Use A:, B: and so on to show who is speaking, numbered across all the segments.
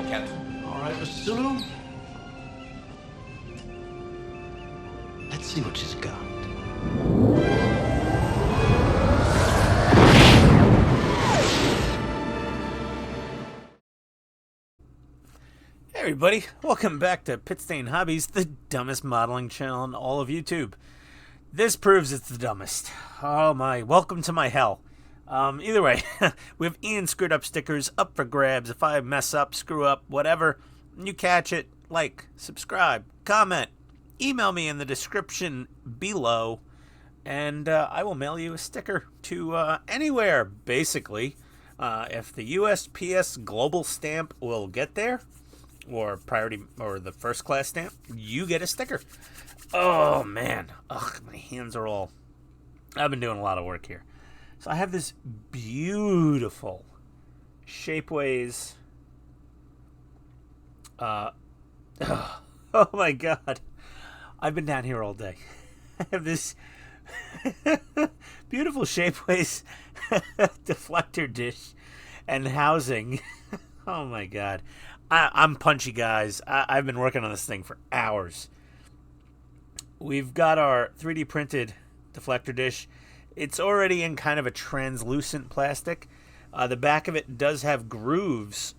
A: Captain.
B: All right, Mr. Sulu. Let's see what she's got.
C: Hey everybody, welcome back to Pitstain Hobbies, the dumbest modeling channel on all of YouTube. This proves it's the dumbest. Oh my, welcome to my hell. Either way, we have Ian screwed up stickers up for grabs. If I mess up, screw up, whatever, you catch it, like, subscribe, comment, email me in the description below, and I will mail you a sticker to anywhere, basically. If the USPS Global stamp will get there, or priority, or the first class stamp, you get a sticker. Oh man, ugh, my hands are all, I've been doing a lot of work here. So I have this beautiful Shapeways, oh my god, I've been down here all day. I have this beautiful Shapeways deflector dish and housing. Oh my god. I'm punchy, guys. I've been working on this thing for hours. We've got our 3D printed deflector dish. It's already in kind of a translucent plastic. The back of it does have grooves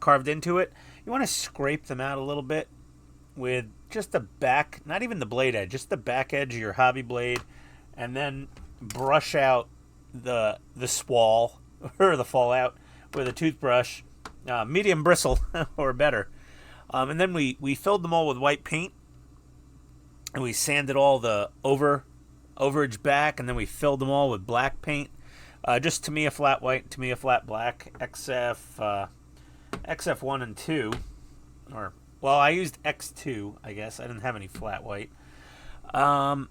C: carved into it. You want to scrape them out a little bit with just the back, not even the blade edge, just the back edge of your hobby blade, and then brush out the swall or the fallout with a toothbrush. Medium bristle or better, and then we filled them all with white paint, and we sanded all the overage back, and then we filled them all with black paint, just Tamiya flat white, Tamiya flat black, XF1 and 2, or well, I used X2, I guess. I didn't have any flat white, and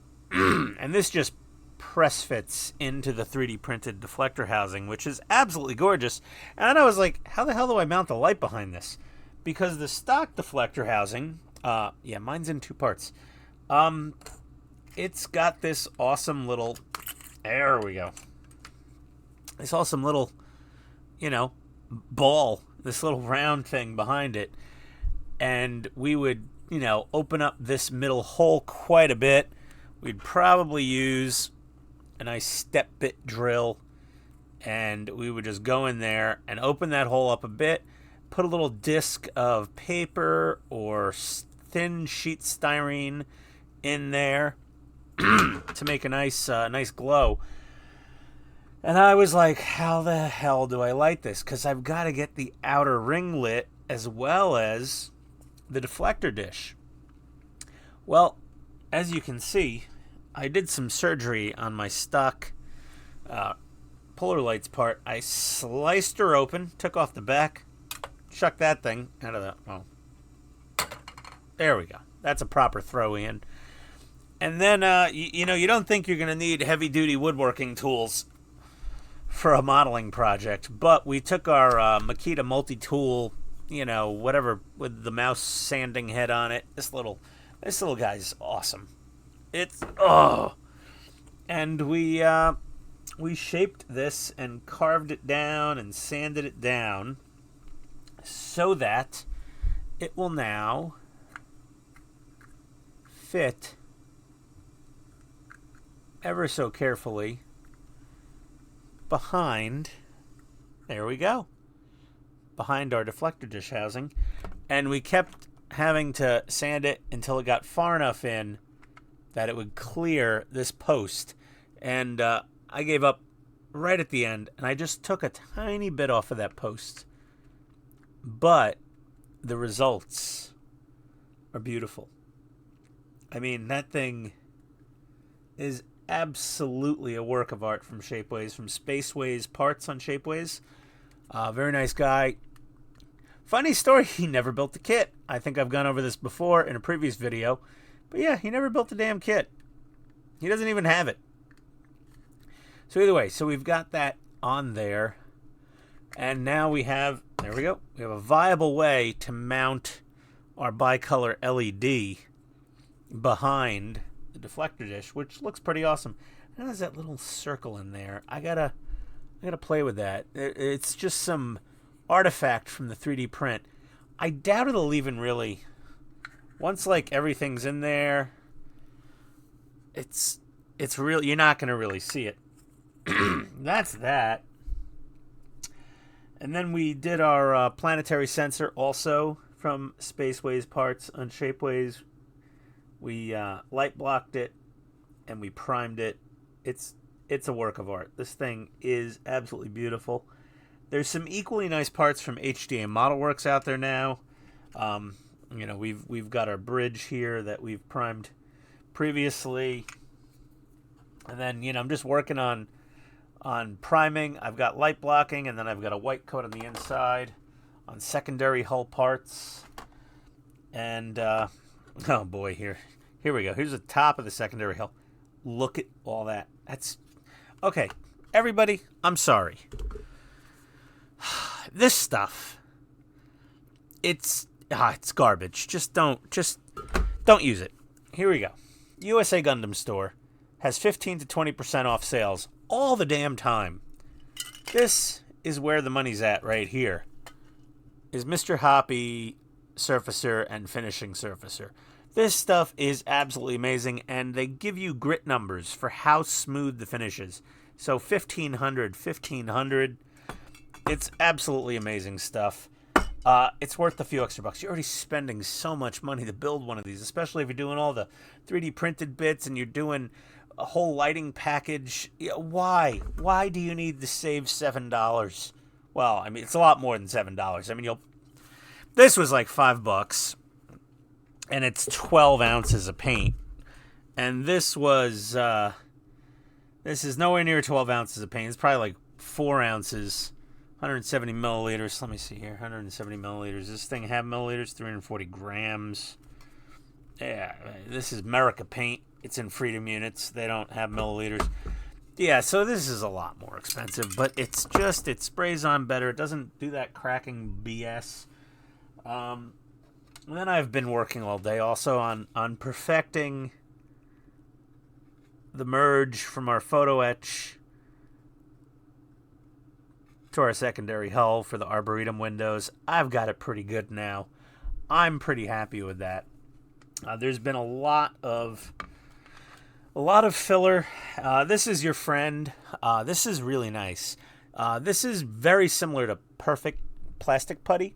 C: this just press fits into the 3D printed deflector housing, which is absolutely gorgeous. And then I was like, how the hell do I mount the light behind this? Because the stock deflector housing, yeah, mine's in two parts. It's got this awesome little, there we go, this awesome little, you know, ball, this little round thing behind it. And we would, you know, open up this middle hole quite a bit. We'd probably use a nice step bit drill, and we would just go in there and open that hole up a bit, put a little disc of paper or thin sheet styrene in there to make a nice glow. And I was like, how the hell do I light this? Because I've got to get the outer ring lit as well as the deflector dish. Well, as you can see, I did some surgery on my stock Polar Lights part. I sliced her open, took off the back, chucked that thing out of the, well, there we go. That's a proper throw in. And then, you know, you don't think you're going to need heavy-duty woodworking tools for a modeling project, but we took our Makita multi-tool, you know, whatever, with the mouse sanding head on it. This little guy's awesome. It's and we shaped this and carved it down and sanded it down so that it will now fit ever so carefully behind, there we go, behind our deflector dish housing. And we kept having to sand it until it got far enough in that it would clear this post. And I gave up right at the end, and I just took a tiny bit off of that post. But the results are beautiful. I mean, that thing is absolutely a work of art from Shapeways, from Spaceways Parts on Shapeways. Very nice guy. Funny story, he never built the kit. I think I've gone over this before in a previous video. But yeah, he never built the damn kit. He doesn't even have it. So either way, so we've got that on there. And now we have, there we go. We have a viable way to mount our bicolor LED behind the deflector dish, which looks pretty awesome. And there's that little circle in there. I gotta play with that. It's just some artifact from the 3D print. I doubt it'll even really... Once, like, everything's in there, it's real. You're not going to really see it. That's that. And then we did our planetary sensor also from Spaceways parts on Shapeways. We light blocked it and we primed it. It's a work of art. This thing is absolutely beautiful. There's some equally nice parts from HDA Modelworks out there now. You know, we've got our bridge here that we've primed previously. And then, you know, I'm just working on priming. I've got light blocking, and then I've got a white coat on the inside on secondary hull parts. And, oh boy, here we go. Here's the top of the secondary hull. Look at all that. That's, okay, everybody, I'm sorry. This stuff, it's garbage. Just don't use it. Here we go. USA Gundam Store has 15 to 20% off sales all the damn time. This is where the money's at right here. Is Mr. Hoppy Surfacer and Finishing Surfacer. This stuff is absolutely amazing, and they give you grit numbers for how smooth the finish is. So 1500. It's absolutely amazing stuff. It's worth a few extra bucks. You're already spending so much money to build one of these, especially if you're doing all the 3D printed bits and you're doing a whole lighting package. Why? Why do you need to save $7? Well, I mean, it's a lot more than $7. I mean, this was like $5, and it's 12 ounces of paint. And this is nowhere near 12 ounces of paint. It's probably like 4 ounces. 170 milliliters. Let me see here. 170 milliliters. This thing have milliliters. 340 grams. Yeah, this is America paint. It's in Freedom units. They don't have milliliters. Yeah, so this is a lot more expensive, but it sprays on better. It doesn't do that cracking BS. And then I've been working all day also on perfecting the merge from our photo etch to our secondary hull for the Arboretum windows. I've got it pretty good now. I'm pretty happy with that. There's been a lot of filler. This is your friend. This is really nice. This is very similar to Perfect Plastic Putty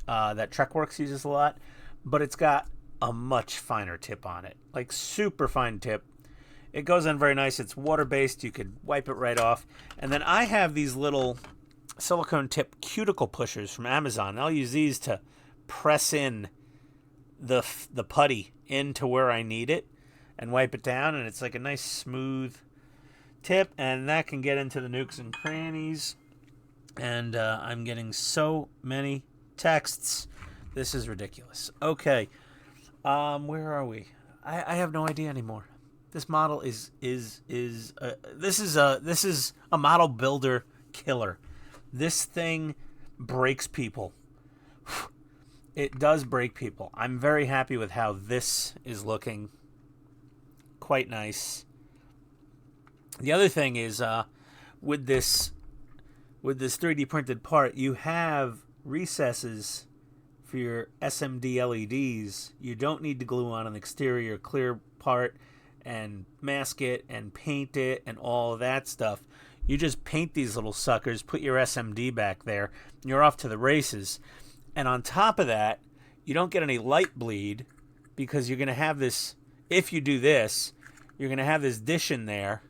C: that TrekWorks uses a lot, but it's got a much finer tip on it, like super fine tip. It goes on very nice. It's water-based. You could wipe it right off. And then I have these little silicone tip cuticle pushers from Amazon. I'll use these to press in the putty into where I need it and wipe it down, and it's like a nice smooth tip, and that can get into the nooks and crannies. And I'm getting so many texts. This is ridiculous. Okay, where are we? I have no idea anymore. This model is this is a model builder killer. This thing breaks people. It does break people. I'm very happy with how this is looking. Quite nice. The other thing is with this 3D printed part, you have recesses for your SMD LEDs. You don't need to glue on an exterior clear part and mask it and paint it and all of that stuff. You just paint these little suckers, put your SMD back there, and you're off to the races. And on top of that, you don't get any light bleed because you're going to have this, if you do this, you're going to have this dish in there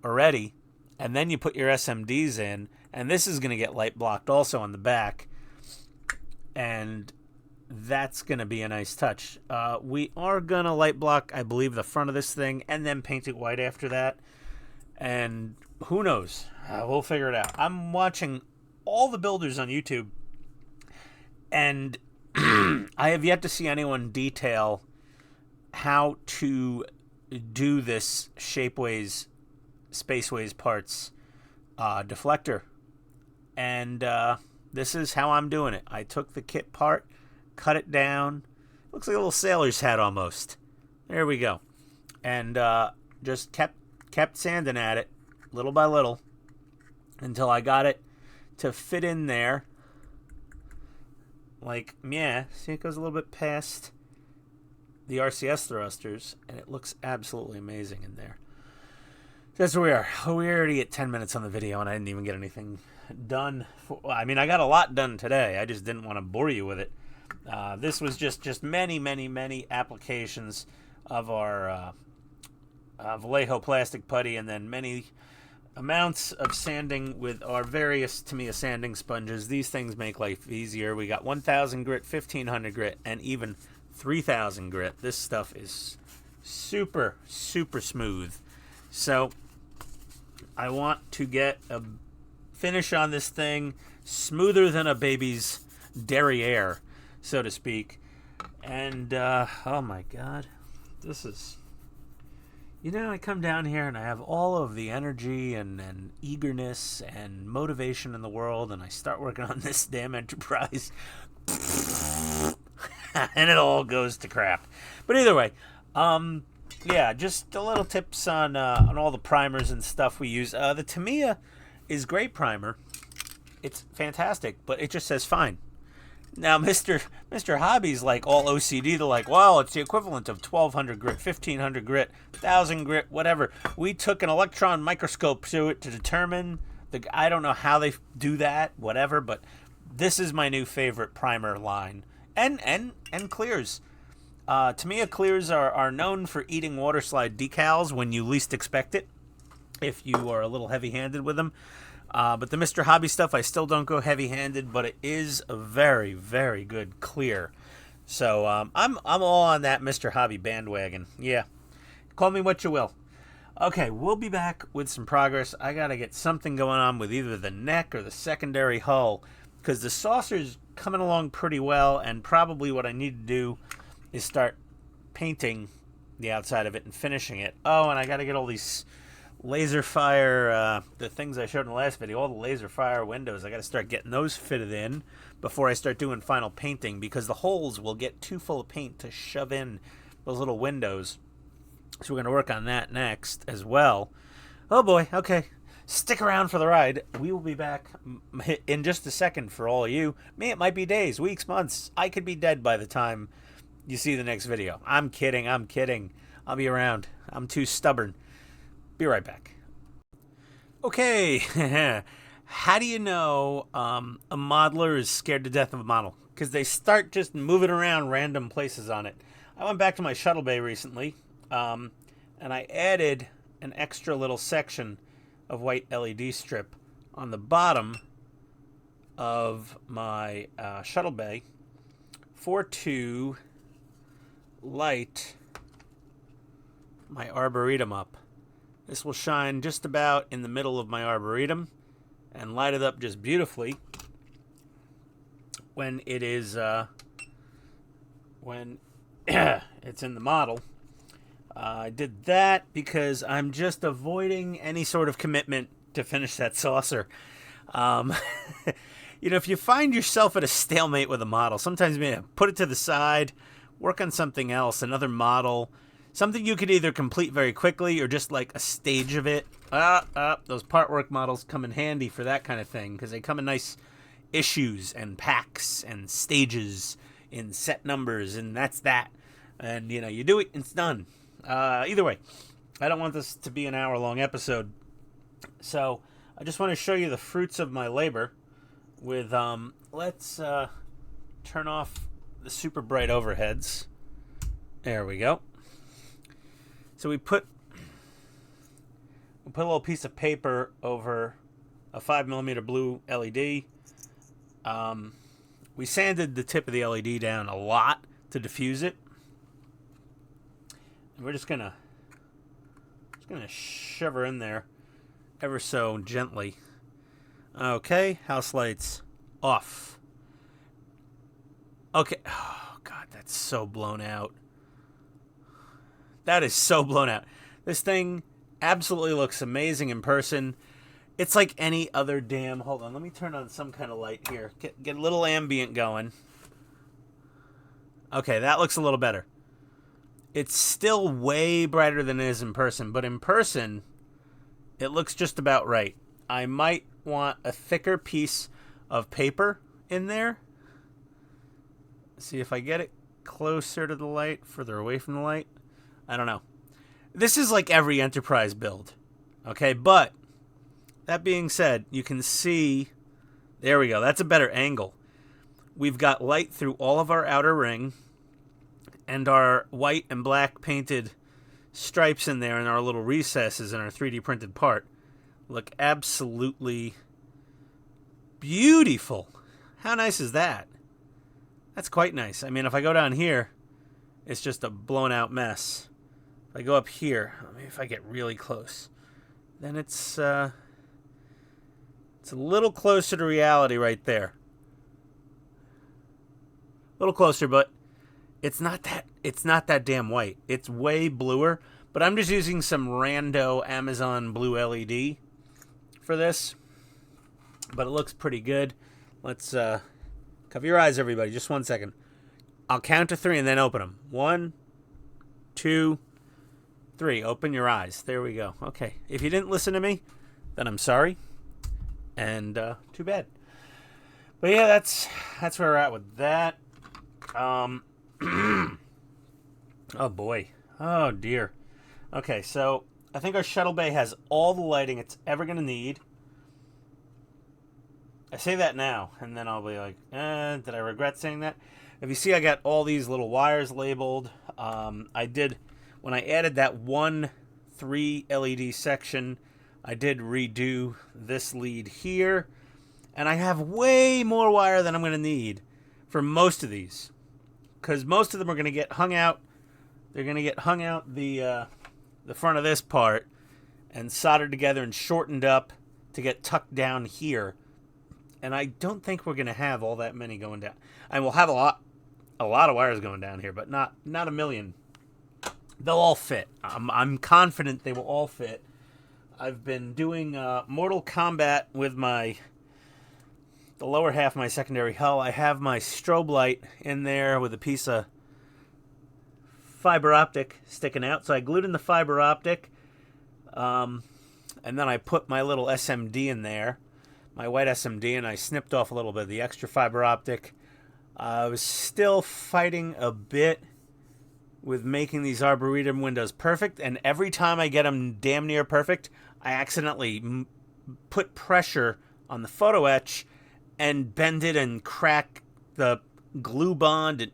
C: already, and then you put your SMDs in, and this is going to get light blocked also on the back, and that's going to be a nice touch. We are going to light block, I believe, the front of this thing, and then paint it white after that, and who knows? We'll figure it out. I'm watching all the builders on YouTube, and I have yet to see anyone detail how to do this Shapeways, Spaceways parts deflector. And this is how I'm doing it. I took the kit part, cut it down. Looks like a little sailor's hat almost. There we go. And just kept sanding at it little by little until I got it to fit in there like, yeah, see, it goes a little bit past the RCS thrusters, and it looks absolutely amazing in there. That's where we are. We're already at 10 minutes on the video, and I didn't even get anything done. I mean, I got a lot done today. I just didn't want to bore you with it. This was just many applications of our Vallejo plastic putty, and then many amounts of sanding with our various Tamiya sanding sponges. These things make life easier. We got 1,000 grit, 1,500 grit, and even 3,000 grit. This stuff is super smooth. So I want to get a finish on this thing smoother than a baby's derriere, so to speak. And oh my god, this is, you know, I come down here and I have all of the energy and eagerness and motivation in the world, and I start working on this damn Enterprise and it all goes to crap. But either way, yeah, just a little tips on all the primers and stuff we use. The Tamiya is great primer. It's fantastic, but it just says fine. Now, Mr. Hobby's like all OCD. They're like, well, it's the equivalent of 1,200 grit, 1,500 grit, 1,000 grit, whatever. We took an electron microscope to it to determine I don't know how they do that, whatever, but this is my new favorite primer line. And clears. Tamiya clears are known for eating water slide decals when you least expect it, if you are a little heavy-handed with them. But the Mr. Hobby stuff, I still don't go heavy-handed, but it is a very good clear. So I'm all on that Mr. Hobby bandwagon. Yeah, call me what you will. Okay, we'll be back with some progress. I got to get something going on with either the neck or the secondary hull, because the saucer's coming along pretty well, and probably what I need to do is start painting the outside of it and finishing it. Oh, and I got to get all these Laserfire, the things I showed in the last video, all the Laserfire windows. I got to start getting those fitted in before I start doing final painting, because the holes will get too full of paint to shove in those little windows. So we're going to work on that next as well. Oh boy, okay. Stick around for the ride. We will be back in just a second for all of you. Me, it might be days, weeks, months. I could be dead by the time you see the next video. I'm kidding. I'll be around. I'm too stubborn. Be right back. Okay. How do you know a modeler is scared to death of a model? Because they start just moving around random places on it. I went back to my shuttle bay recently, and I added an extra little section of white LED strip on the bottom of my shuttle bay to light my arboretum up. This will shine just about in the middle of my arboretum and light it up just beautifully when it is when it's in the model. I did that because I'm just avoiding any sort of commitment to finish that saucer. You know, if you find yourself at a stalemate with a model, sometimes put it to the side, work on something else, another model, something you could either complete very quickly or just like a stage of it. Those part work models come in handy for that kind of thing, because they come in nice issues and packs and stages in set numbers, and that's that. And, you know, you do it, it's done. Either way, I don't want this to be an hour-long episode. So I just want to show you the fruits of my labor with, let's turn off the super bright overheads. There we go. So we put a little piece of paper over a 5mm blue LED. We sanded the tip of the LED down a lot to diffuse it. And we're just gonna shove her in there ever so gently. Okay, house lights off. Okay. Oh god, that's so blown out. That is so blown out. This thing absolutely looks amazing in person. It's like any other damn... Hold on, let me turn on some kind of light here. Get a little ambient going. Okay, that looks a little better. It's still way brighter than it is in person, but in person, it looks just about right. I might want a thicker piece of paper in there See if I get it closer to the light, further away from the light. I don't know. This is like every Enterprise build. Okay, but that being said, you can see, there we go. That's a better angle. We've got light through all of our outer ring and our white and black painted stripes in there and our little recesses in our 3D printed part look absolutely beautiful. How nice is that? That's quite nice. I mean, if I go down here, it's just a blown out mess. If I go up here, maybe if I get really close, then it's a little closer to reality right there. A little closer, but it's not that damn white. It's way bluer, but I'm just using some rando Amazon blue LED for this. But it looks pretty good. Let's cover your eyes, everybody. Just 1 second. I'll count to 3 and then open them. 1, 2, 3. Open your eyes. There we go. Okay. If you didn't listen to me, then I'm sorry. And too bad. But yeah, that's where we're at with that. Oh boy. Oh dear. Okay, so I think our shuttle bay has all the lighting it's ever going to need. I say that now, and then I'll be like, did I regret saying that? If you see, I got all these little wires labeled. I did, when I added that 3 LED section, I did redo this lead here. And I have way more wire than I'm going to need for most of these. Because most of them are going to get hung out. They're going to get hung out the front of this part and soldered together and shortened up to get tucked down here. And I don't think we're going to have all that many going down. And we'll have a lot of wires going down here, but not a million. They'll all fit. I'm confident they will all fit. I've been doing Mortal Kombat with the lower half of my secondary hull. I have my strobe light in there with a piece of fiber optic sticking out. So I glued in the fiber optic, and then I put my little SMD in there, my white SMD, and I snipped off a little bit of the extra fiber optic. I was still fighting a bit with making these Arboretum windows perfect, and every time I get them damn near perfect, I accidentally put pressure on the photo etch and bend it and crack the glue bond.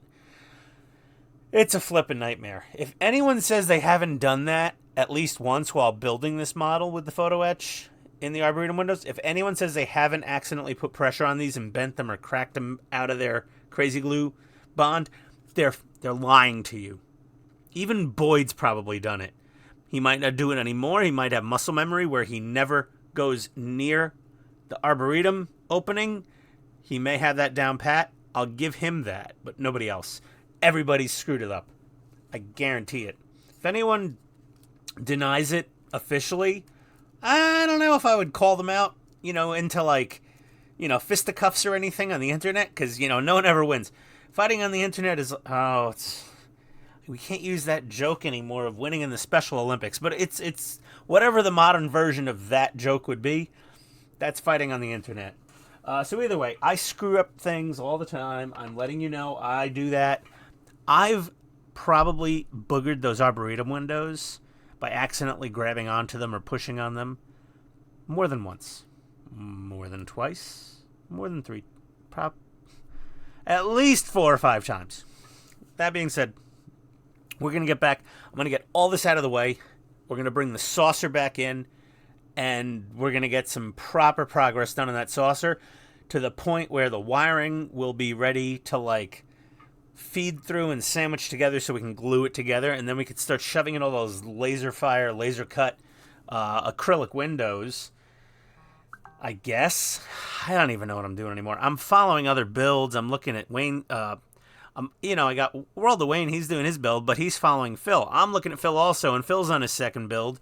C: It's a flippin' nightmare. If anyone says they haven't done that at least once while building this model with the photo etch in the Arboretum windows, if anyone says they haven't accidentally put pressure on these and bent them or cracked them out of their crazy glue bond, they're lying to you. Even Boyd's probably done it. He might not do it anymore. He might have muscle memory where he never goes near the Arboretum opening. He may have that down pat. I'll give him that, but nobody else. Everybody's screwed it up. I guarantee it. If anyone denies it officially, I don't know if I would call them out, into fisticuffs or anything on the internet, because, no one ever wins. Fighting on the internet is, we can't use that joke anymore of winning in the Special Olympics, but it's whatever the modern version of that joke would be, that's fighting on the internet. So either way, I screw up things all the time. I'm letting you know I do that. I've probably boogered those Arboretum windows by accidentally grabbing onto them or pushing on them more than once, more than twice, more than 3, at least 4 or 5 times. That being said, we're going to get back. I'm going to get all this out of the way. We're going to bring the saucer back in, and we're going to get some proper progress done on that saucer to the point where the wiring will be ready to, feed through and sandwich together so we can glue it together, and then we could start shoving in all those Laserfire, laser-cut acrylic windows, I guess. I don't even know what I'm doing anymore. I'm following other builds. I'm looking at Wayne. I got World of Wayne. He's doing his build, but he's following Phil. I'm looking at Phil also, and Phil's on his second build.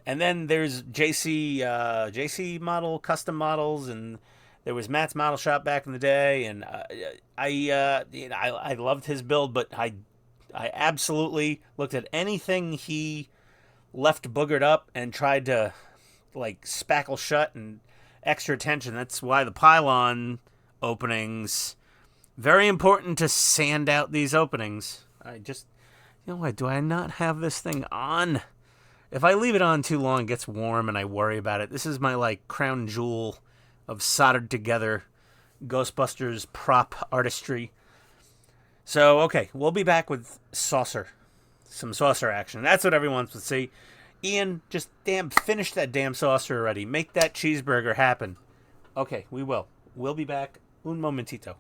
C: And then there's JC model, custom models, and there was Matt's model shop back in the day, and I loved his build, but I absolutely looked at anything he left boogered up and tried to spackle shut and extra attention. That's why the pylon openings Very important to sand out these openings. You know what, do I not have this thing on? If I leave it on too long, it gets warm and I worry about it. This is my, like, crown jewel of soldered together Ghostbusters prop artistry. So, okay, we'll be back with some saucer action. That's what everyone wants to see. Ian, just finish that damn saucer already. Make that cheeseburger happen. Okay, we will. We'll be back un momentito.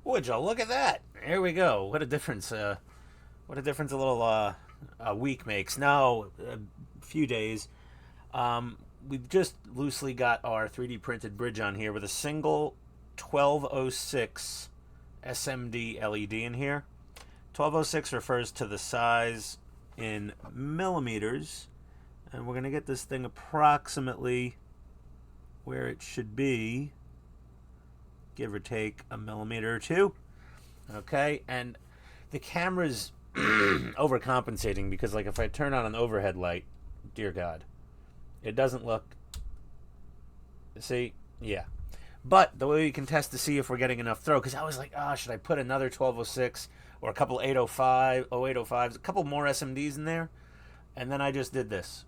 C: Would y'all look at that? Here we go. What a difference. What a difference a little a week makes. No, a few days. We've just loosely got our 3D printed bridge on here with a single 1206 SMD LED in here. 1206 refers to the size in millimeters, and we're going to get this thing approximately where it should be, give or take a millimeter or two. Okay, and the camera's overcompensating because, like, if I turn on an overhead light, dear God, it doesn't look. See? Yeah. But the way you can test to see if we're getting enough throw, because I was like, should I put another 1206 or a couple 0805s, a couple more SMDs in there? And then I just did this.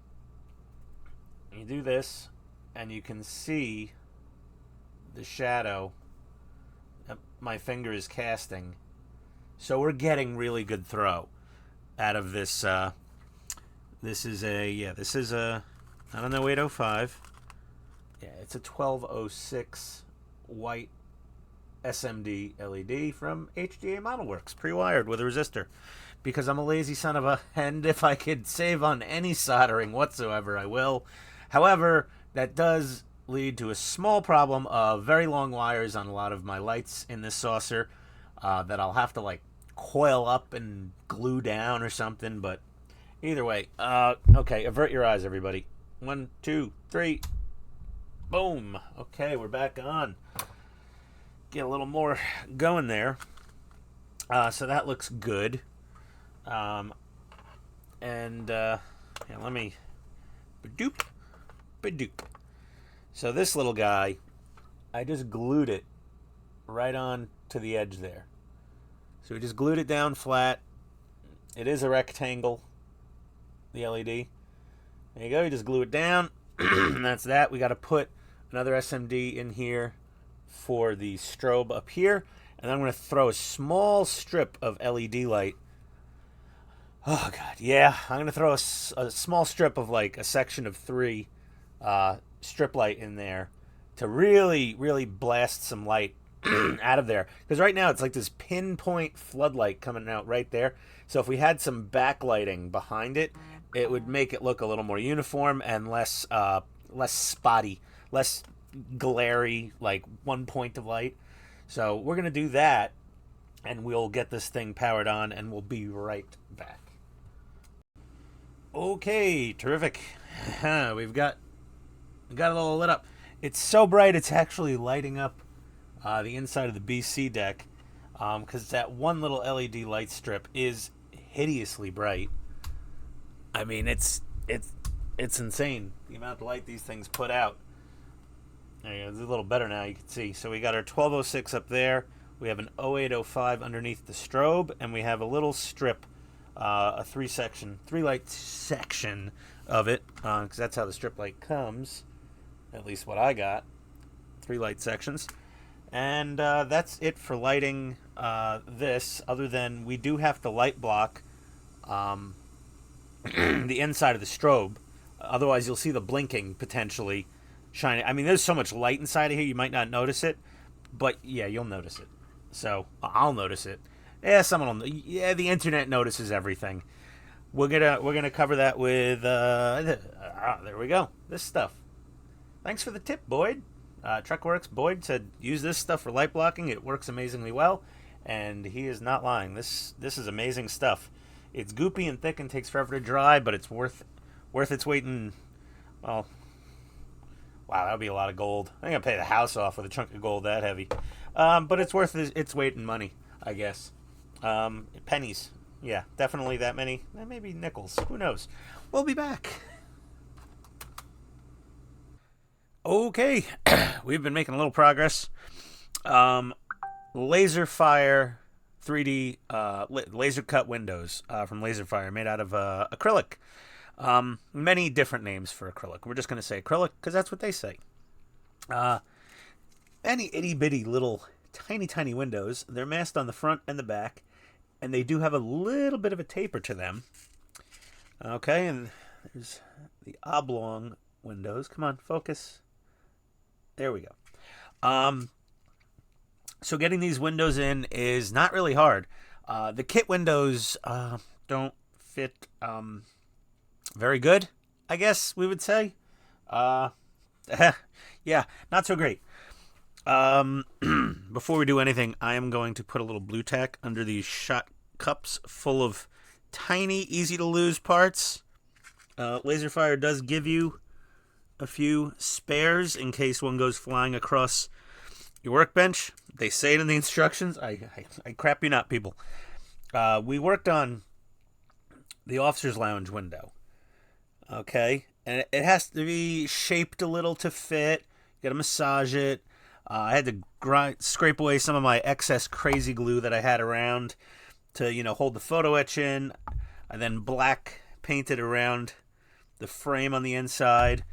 C: You do this, and you can see the shadow that my finger is casting. So we're getting really good throw out of this. This is a, I don't know, 805. Yeah, it's a 1206 white SMD LED from HDA ModelWorks, pre-wired with a resistor. Because I'm a lazy son of a, and if I could save on any soldering whatsoever, I will. However, that does lead to a small problem of very long wires on a lot of my lights in this saucer that I'll have to, like, coil up and glue down or something. But either way, okay, avert your eyes, everybody. 1, 2, 3. Boom. Okay, we're back on. Get a little more going there. So that looks good. Yeah, let me... Badoop. So this little guy, I just glued it right on to the edge there. So we just glued it down flat. It is a rectangle, the LED. There you go, you just glue it down. And that's that. We got to put another SMD in here for the strobe up here. And then I'm going to throw a small strip of LED light. Oh, God. Yeah, I'm going to throw a small strip of, like, a section of 3 strip light in there to really, really blast some light out of there. Because right now it's like this pinpoint floodlight coming out right there. So if we had some backlighting behind it, it would make it look a little more uniform and less spotty, less glary, like one point of light. So we're going to do that, and we'll get this thing powered on, and we'll be right back. Okay, terrific. We've got it all lit up. It's so bright it's actually lighting up the inside of the BC deck, because that one little LED light strip is hideously bright. I mean, it's insane, the amount of light these things put out. There you go, it's a little better now, you can see. So we got our 1206 up there. We have an 0805 underneath the strobe, and we have a little strip, a 3-light section of it, because that's how the strip light comes, at least what I got, 3 light sections. And that's it for lighting this, other than we do have to light block the inside of the strobe. Otherwise, you'll see the blinking potentially shining. I mean, there's so much light inside of here, you might not notice it, but yeah, you'll notice it. So I'll notice it. Yeah, someone will. Yeah, the internet notices everything. We're gonna cover that with there we go. This stuff. Thanks for the tip, Boyd. TrekWorks Boyd said use this stuff for light blocking. It works amazingly well, and he is not lying. This is amazing stuff. It's goopy and thick and takes forever to dry, but it's worth its weight in, well, wow, that would be a lot of gold. I think I'd pay the house off with a chunk of gold that heavy. But it's worth its weight in money, I guess. Pennies. Yeah, definitely that many. Maybe nickels. Who knows? We'll be back. Okay, we've been making a little progress. Laserfire 3D laser cut windows from Laserfire, made out of acrylic. Many different names for acrylic. We're just going to say acrylic because that's what they say. Any itty bitty little tiny windows. They're masked on the front and the back, and they do have a little bit of a taper to them. Okay, and there's the oblong windows. Come on, focus. There we go. So getting these windows in is not really hard. The kit windows don't fit very good, I guess we would say. Yeah, not so great. Before we do anything, I am going to put a little blue tack under these shot cups full of tiny, easy-to-lose parts. Laserfire does give you a few spares in case one goes flying across your workbench. They say it in the instructions. I crap you not, people. We worked on the officer's lounge window. Okay? And it has to be shaped a little to fit. You gotta massage it. I had to scrape away some of my excess crazy glue that I had around to, hold the photo etch in. I then black painted around the frame on the inside.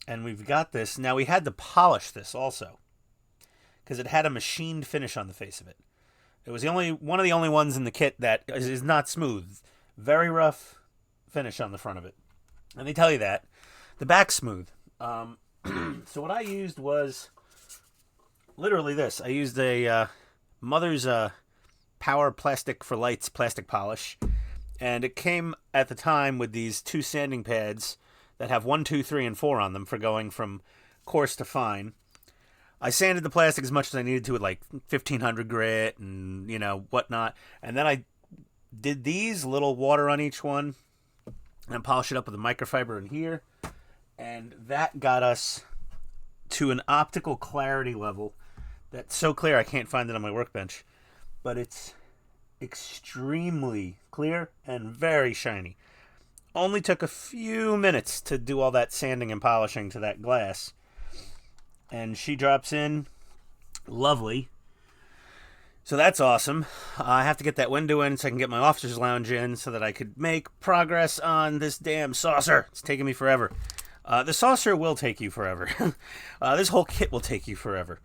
C: And we've got this. Now, we had to polish this also, because it had a machined finish on the face of it. It was one of the only ones in the kit that is not smooth. Very rough finish on the front of it. And they tell you that. The back's smooth. So what I used was literally this. I used a Mother's Power Plastic for Lights plastic polish. And it came at the time with these 2 sanding pads that have 1, 2, 3, and 4 on them for going from coarse to fine. I sanded the plastic as much as I needed to with like 1500 grit and, whatnot. And then I did these, little water on each one, and polish it up with a microfiber in here. And that got us to an optical clarity level that's so clear I can't find it on my workbench. But it's extremely clear and very shiny. Only took a few minutes to do all that sanding and polishing to that glass. And she drops in. Lovely. So that's awesome. I have to get that window in so I can get my officer's lounge in so that I could make progress on this damn saucer. It's taking me forever. The saucer will take you forever. This whole kit will take you forever.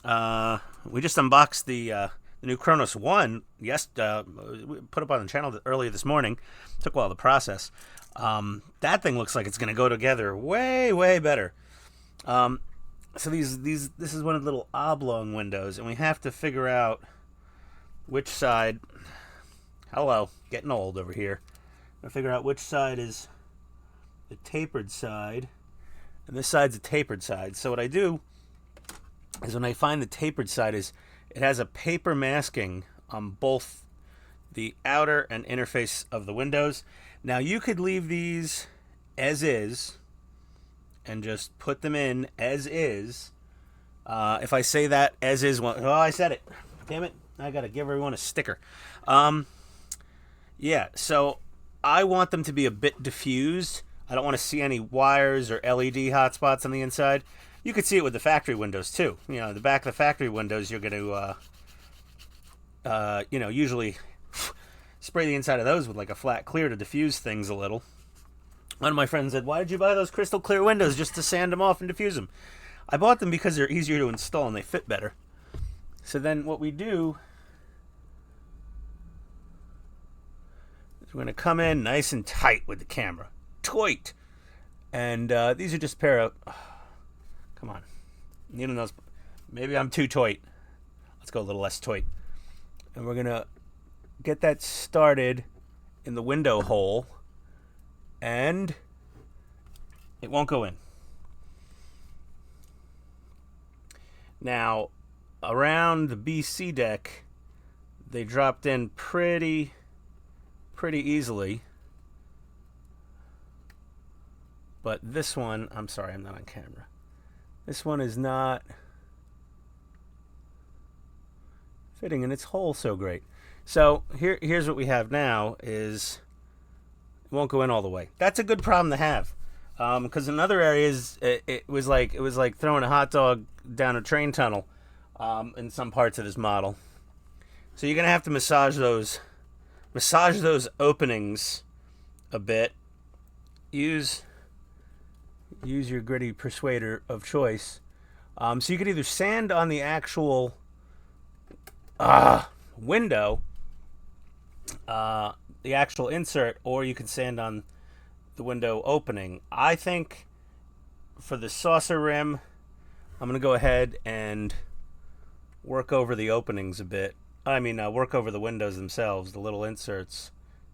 C: We just unboxed the new Kronos 1. Yes, we put up on the channel earlier this morning. Took a while to process. That thing looks like it's going to go together way, way better. So this is one of the little oblong windows, and we have to figure out which side. Hello, getting old over here. I figure out which side is the tapered side, and this side's the tapered side. So what I do is when I find the tapered side is it has a paper masking on both the outer and inner face of the windows. Now you could leave these as is and just put them in as is. If I say that as is, I said it. Damn it. I got to give everyone a sticker. Yeah, so I want them to be a bit diffused. I don't want to see any wires or LED hotspots on the inside. You could see it with the factory windows, too. The back of the factory windows, you're going to, usually spray the inside of those with like a flat clear to diffuse things a little. One of my friends said, why did you buy those crystal clear windows just to sand them off and diffuse them? I bought them because they're easier to install and they fit better. So then what we do is we're going to come in nice and tight with the camera. Tight. And these are just a pair of... come on. Maybe I'm too tight. Let's go a little less tight. And we're going to get that started in the window hole. And it won't go in. Now, around the BC deck, they dropped in pretty easily. But this one, I'm sorry, I'm not on camera. This one is not fitting in its hole so great. So here's what we have now is it won't go in all the way. That's a good problem to have, because in other areas it was like throwing a hot dog down a train tunnel. in some parts of this model. So you're going to have to massage those openings a bit. Use your gritty persuader of choice. So you could either sand on the actual window, the actual insert, or you can sand on the window opening. I think for the saucer rim, I'm going to go ahead and work over the openings a bit. Work over the windows themselves, the little inserts,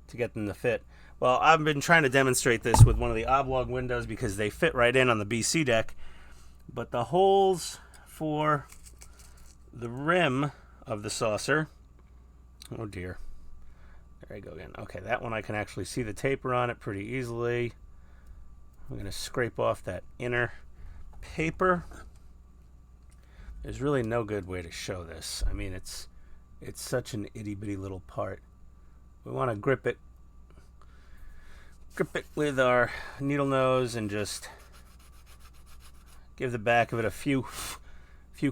C: to get them to fit. Well, I've been trying to demonstrate this with one of the oblong windows because they fit right in on the BC deck. But the holes for the rim of the saucer, oh dear. There I go again. Okay, that one I can actually see the taper on it pretty easily. I'm going to scrape off that inner paper. There's really no good way to show this. I mean, it's such an itty-bitty little part. We want to grip it with our needle nose and just give the back of it a few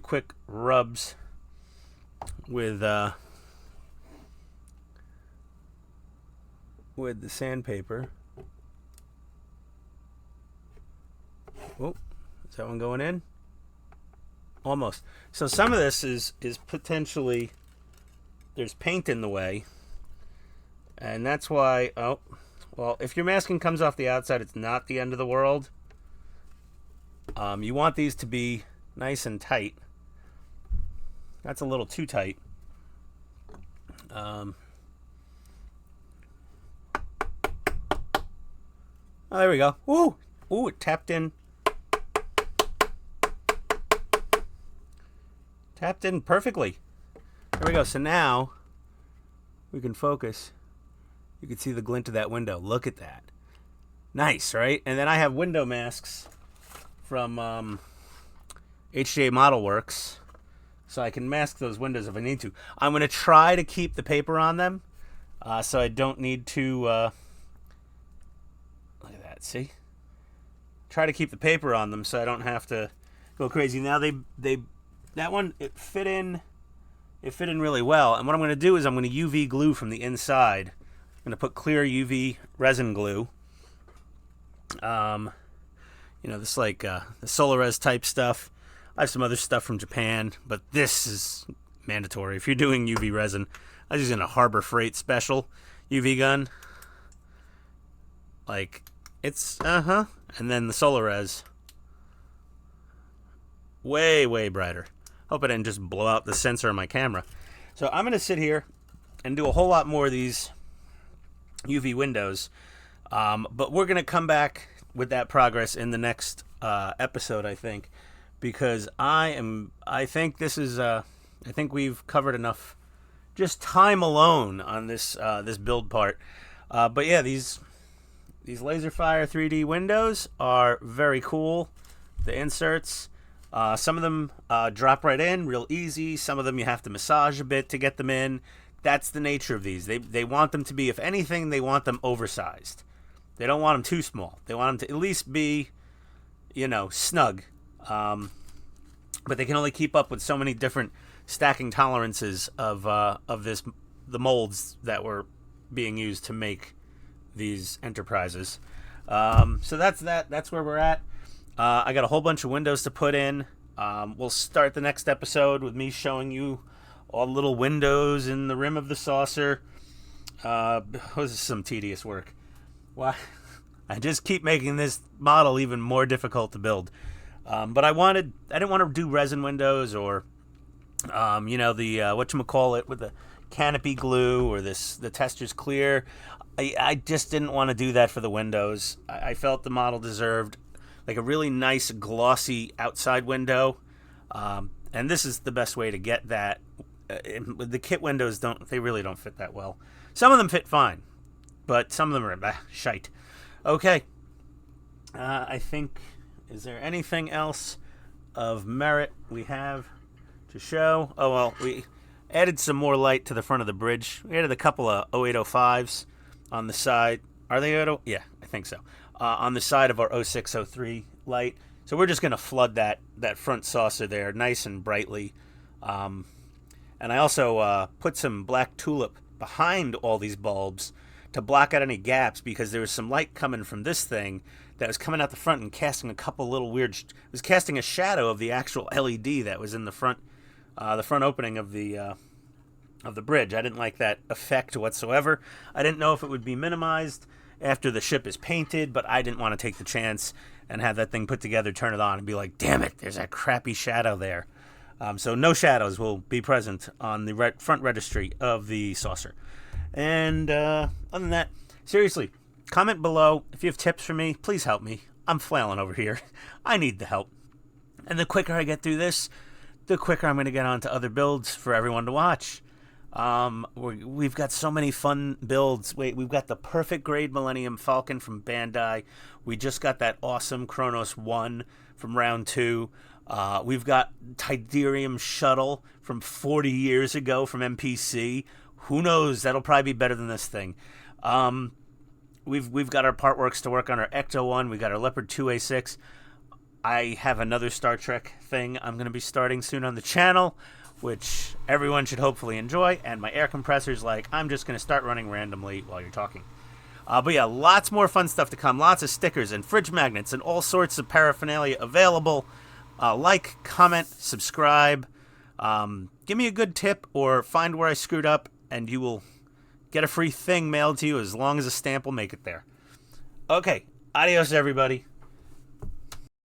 C: quick rubs with the sandpaper. Oh, is that one going in? Almost. So some of this is potentially, there's paint in the way, and that's why, well, if your masking comes off the outside, it's not the end of the world. You want these to be nice and tight. That's a little too tight. Oh, there we go. Woo! Ooh, it tapped in. Tapped in perfectly. There we go. So now we can focus. You can see the glint of that window. Look at that. Nice, right? And then I have window masks from HJ Model Works, so I can mask those windows if I need to. I'm going to try to keep the paper on them, so I don't need to. Look at that. See? Try to keep the paper on them so I don't have to go crazy. Now that one, it fit in really well. And what I'm going to do is I'm going to UV glue from the inside. I'm going to put clear UV resin glue. This like the Solarez type stuff. I have some other stuff from Japan, but this is mandatory. If you're doing UV resin, I was using a Harbor Freight special UV gun. Like, it's, and then the Solarez. Way, way brighter. Hope I didn't just blow out the sensor on my camera. So I'm going to sit here and do a whole lot more of these UV windows. But we're going to come back with that progress in the next episode, I think. Because I think this is, I think we've covered enough just time alone on this this build part. But yeah, these Laserfire 3D windows are very cool. The inserts. Some of them drop right in real easy. Some of them you have to massage a bit to get them in. That's the nature of these. They want them to be, if anything, they want them oversized. They don't want them too small. They want them to at least be, snug. But they can only keep up with so many different stacking tolerances of the molds that were being used to make these Enterprises. So that's that. That's where we're at. I got a whole bunch of windows to put in. We'll start the next episode with me showing you all the little windows in the rim of the saucer. This is some tedious work. Why? I just keep making this model even more difficult to build. But I didn't want to do resin windows or, the whatchamacallit with the canopy glue or the Testors Clear. I just didn't want to do that for the windows. I felt the model deserved like a really nice glossy outside window, and this is the best way to get that. The kit windows really don't fit that well. Some of them fit fine, but some of them are shite. Okay, I think, is there anything else of merit we have to show? Oh well, we added some more light to the front of the bridge. We added a couple of 0805s on the side. Are they 08? Yeah, I think so. On the side of our 0603 light. So we're just going to flood that front saucer there nice and brightly And I also put some black tulip behind all these bulbs to block out any gaps, because there was some light coming from this thing that was coming out the front and casting a couple little weird... It was casting a shadow of the actual LED that was in the front opening of the bridge. I didn't like that effect whatsoever. I didn't know if it would be minimized after the ship is painted, but I didn't want to take the chance and have that thing put together, turn it on, and be like, damn it, there's that crappy shadow there. So no shadows will be present on the front registry of the saucer. And other than that, seriously, comment below if you have tips for me. Please help me. I'm flailing over here. I need the help. And the quicker I get through this, the quicker I'm going to get on to other builds for everyone to watch. We've got so many fun builds. We've got the perfect grade Millennium Falcon from Bandai. We just got that awesome Kronos 1 from round 2. We've got Tidarium Shuttle from 40 years ago from MPC. Who knows? That'll probably be better than this thing. We've got our part works to work on our Ecto 1. We got our Leopard 2A6. I have another Star Trek thing I'm going to be starting soon on the channel, which everyone should hopefully enjoy. And my air compressor's like, I'm just going to start running randomly while you're talking. But yeah, lots more fun stuff to come. Lots of stickers and fridge magnets and all sorts of paraphernalia available. Like, comment, subscribe. Give me a good tip or find where I screwed up, and you will get a free thing mailed to you as long as a stamp will make it there. Okay, adios everybody.